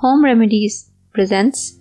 Home Remedies presents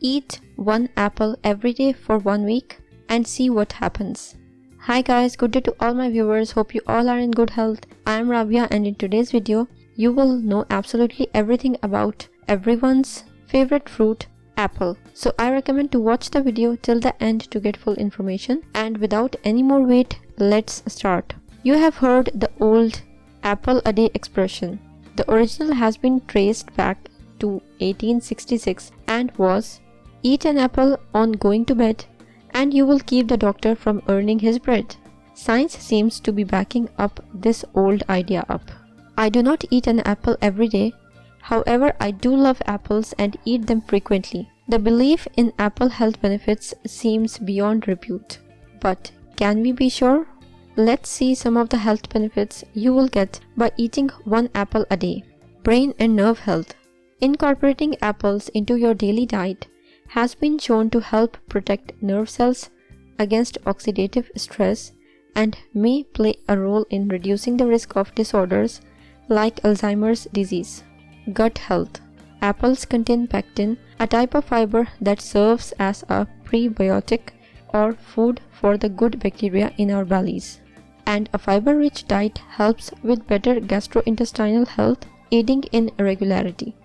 Eat one apple every day for 1 week and see what happens. Hi guys, good day to all my viewers. Hope you all are in good health. I am Rabia and in today's video, you will know absolutely everything about everyone's favorite fruit, apple. So I recommend to watch the video till the end to get full information. And without any more wait, let's start. You have heard the old apple a day expression. The original has been traced back to 1866 and was eat an apple on going to bed and you will keep the doctor from earning his bread. Science seems to be backing up this old idea up. I do not eat an apple every day. However, I do love apples and eat them frequently. The belief in apple health benefits seems beyond repute. But can we be sure? Let's see some of the health benefits you will get by eating one apple a day. Brain and nerve health. Incorporating apples into your daily diet has been shown to help protect nerve cells against oxidative stress and may play a role in reducing the risk of disorders like Alzheimer's disease. Gut health. Apples contain pectin, a type of fiber that serves as a prebiotic or food for the good bacteria in our bellies. And a fiber-rich diet helps with better gastrointestinal health, aiding in regularity.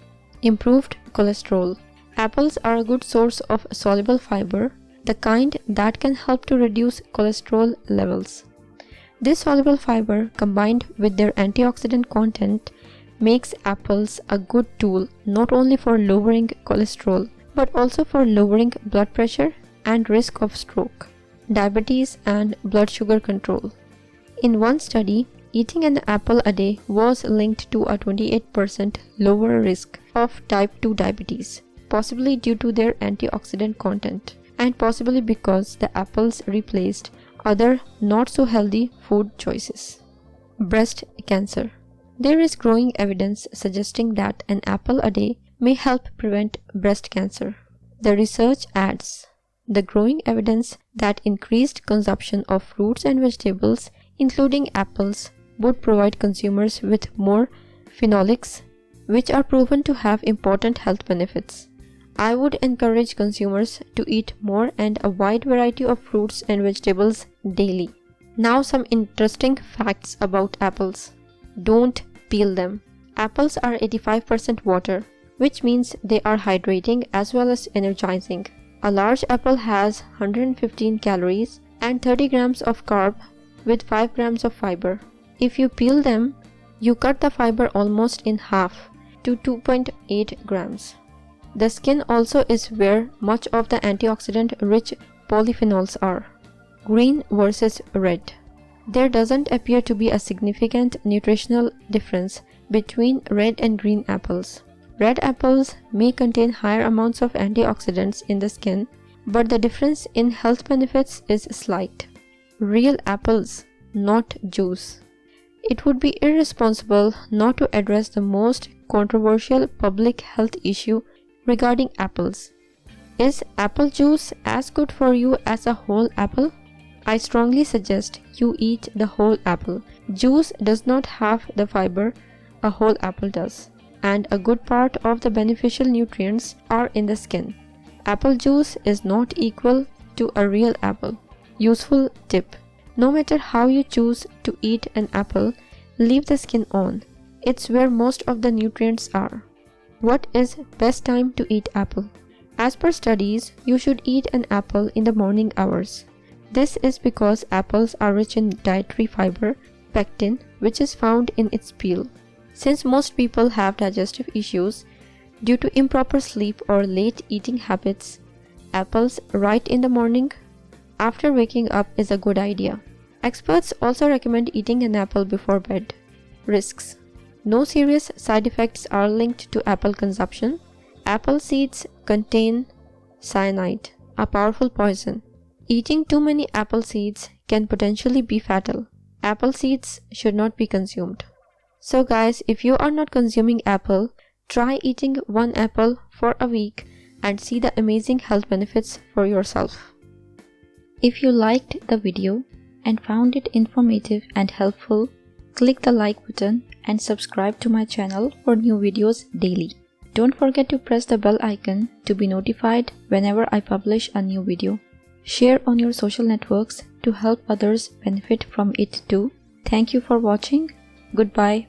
Improved cholesterol. Apples are a good source of soluble fiber, the kind that can help to reduce cholesterol levels. This soluble fiber, combined with their antioxidant content, makes apples a good tool not only for lowering cholesterol, but also for lowering blood pressure and risk of stroke, diabetes, and blood sugar control. In one study, eating an apple a day was linked to a 28% lower risk of type 2 diabetes, possibly due to their antioxidant content, and possibly because the apples replaced other not so healthy food choices. Breast cancer. There is growing evidence suggesting that an apple a day may help prevent breast cancer. The research adds, the growing evidence that increased consumption of fruits and vegetables, including apples, would provide consumers with more phenolics, which are proven to have important health benefits. I would encourage consumers to eat more and a wide variety of fruits and vegetables daily. Now some interesting facts about apples. Don't peel them. Apples are 85% water, which means they are hydrating as well as energizing. A large apple has 115 calories and 30 grams of carb with 5 grams of fiber. If you peel them, you cut the fiber almost in half to 2.8 grams. The skin also is where much of the antioxidant-rich polyphenols are. Green versus red. There doesn't appear to be a significant nutritional difference between red and green apples. Red apples may contain higher amounts of antioxidants in the skin, but the difference in health benefits is slight. Real apples, not juice. It would be irresponsible not to address the most controversial public health issue regarding apples. Is apple juice as good for you as a whole apple? I strongly suggest you eat the whole apple. Juice does not have the fiber a whole apple does, and a good part of the beneficial nutrients are in the skin. Apple juice is not equal to a real apple. Useful tip. No matter how you choose to eat an apple, leave the skin on. It's where most of the nutrients are. What is best time to eat apple? As per studies, you should eat an apple in the morning hours. This is because apples are rich in dietary fiber, pectin, which is found in its peel. Since most people have digestive issues due to improper sleep or late eating habits, apples right in the morning after waking up is a good idea. Experts also recommend eating an apple before bed. Risks. No serious side effects are linked to apple consumption. Apple seeds contain cyanide, a powerful poison. Eating too many apple seeds can potentially be fatal. Apple seeds should not be consumed. So guys, if you are not consuming apple, try eating one apple for a week and see the amazing health benefits for yourself. If you liked the video and found it informative and helpful, click the like button and subscribe to my channel for new videos daily. Don't forget to press the bell icon to be notified whenever I publish a new video. Share on your social networks to help others benefit from it too. Thank you for watching. Goodbye.